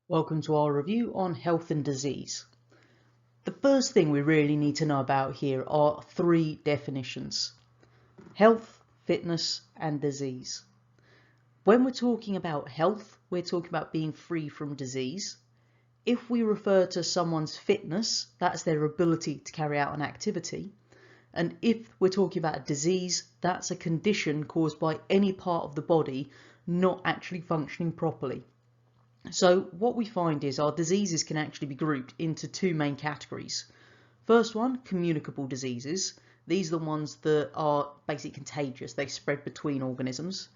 Welcome to our review on health and disease. The first thing we really need to know about here are three definitions: health, fitness, and disease. When we're talking about health, we're talking about being free from disease. If we refer to someone's fitness, that's their ability to carry out an activity. And if we're talking about a disease, that's a condition caused by any part of the body not actually functioning properly. So what we find is our diseases can actually be grouped into two main categories. First one, communicable diseases. These are the ones that are basically contagious. They spread between organisms.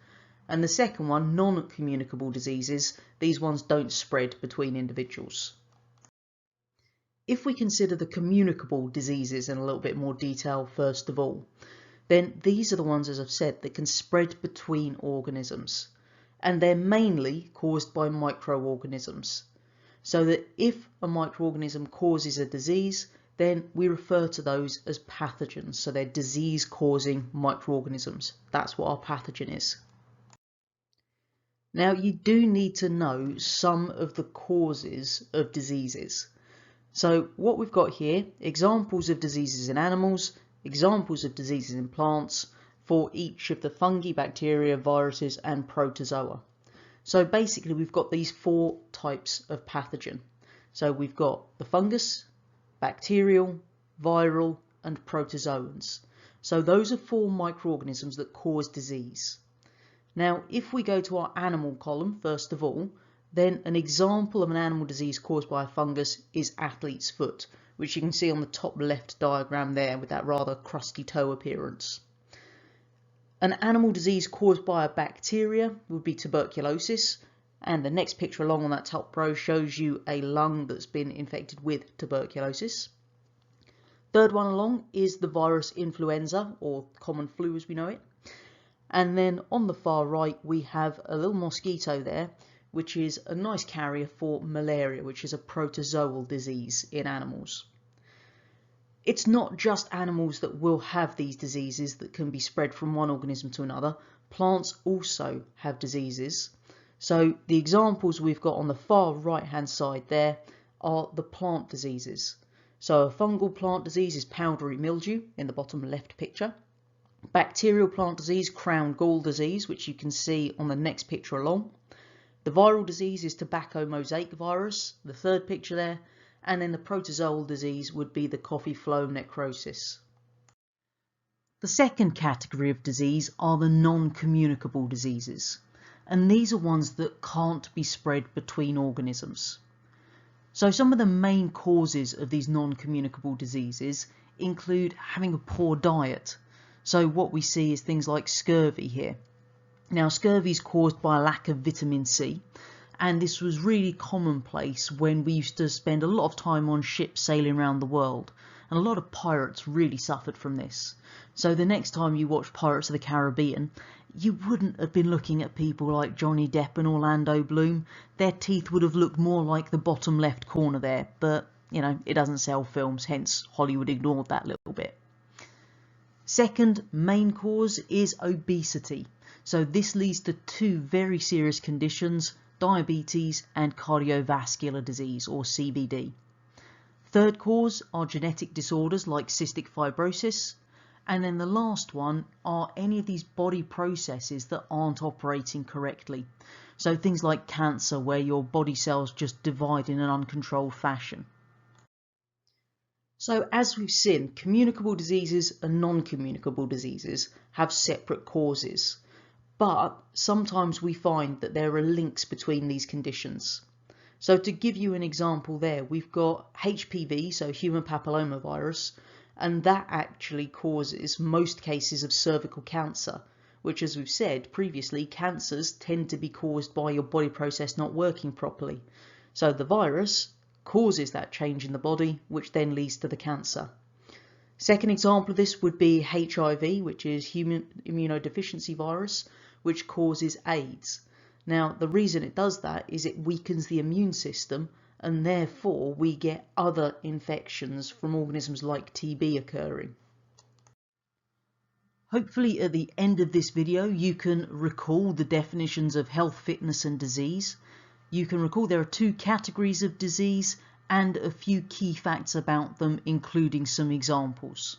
And the second one, non-communicable diseases. These ones don't spread between individuals. If we consider the communicable diseases in a little bit more detail first of all, then these are the ones, as I've said, that can spread between organisms. And they're mainly caused by microorganisms. So that if a microorganism causes a disease, then we refer to those as pathogens. So they're disease-causing microorganisms. That's what our pathogen is. Now, you do need to know some of the causes of diseases. So what we've got here, examples of diseases in animals, examples of diseases in plants, for each of the fungi, bacteria, viruses, and protozoa. So basically we've got these four types of pathogen. So we've got the fungus, bacterial, viral, and protozoans. So those are four microorganisms that cause disease. Now, if we go to our animal column, first of all, then an example of an animal disease caused by a fungus is athlete's foot, which you can see on the top left diagram there with that rather crusty toe appearance. An animal disease caused by a bacteria would be tuberculosis, and the next picture along on that top row shows you a lung that's been infected with tuberculosis. Third one along is the virus influenza, or common flu as we know it. And then on the far right we have a little mosquito there, which is a nice carrier for malaria, which is a protozoal disease in animals. It's not just animals that will have these diseases that can be spread from one organism to another. Plants also have diseases. So the examples we've got on the far right hand side there are the plant diseases. So a fungal plant disease is powdery mildew in the bottom left picture. Bacterial plant disease, crown gall disease, which you can see on the next picture along. The viral disease is tobacco mosaic virus, the third picture there. And then the protozoal disease would be the coffee flow necrosis. The second category of disease are the non-communicable diseases, and these are ones that can't be spread between organisms. So some of the main causes of these non-communicable diseases include having a poor diet. So what we see is things like scurvy here. Now, scurvy is caused by a lack of vitamin C. And this was really commonplace when we used to spend a lot of time on ships sailing around the world. And a lot of pirates really suffered from this. So the next time you watch Pirates of the Caribbean, you wouldn't have been looking at people like Johnny Depp and Orlando Bloom. Their teeth would have looked more like the bottom left corner there. But, you know, it doesn't sell films, hence Hollywood ignored that little bit. Second main cause is obesity. So this leads to two very serious conditions: diabetes and cardiovascular disease, or CVD. Third cause are genetic disorders like cystic fibrosis. And then the last one are any of these body processes that aren't operating correctly. So things like cancer, where your body cells just divide in an uncontrolled fashion. So as we've seen, communicable diseases and non-communicable diseases have separate causes. But sometimes we find that there are links between these conditions. So to give you an example there, we've got HPV, so human papillomavirus, and that actually causes most cases of cervical cancer, which, as we've said previously, cancers tend to be caused by your body process not working properly. So the virus causes that change in the body, which then leads to the cancer. Second example of this would be HIV, which is human immunodeficiency virus, which causes AIDS. Now, the reason it does that is it weakens the immune system, and therefore we get other infections from organisms like TB occurring. Hopefully at the end of this video you can recall the definitions of health, fitness and disease. you can recall there are two categories of disease and a few key facts about them, including some examples.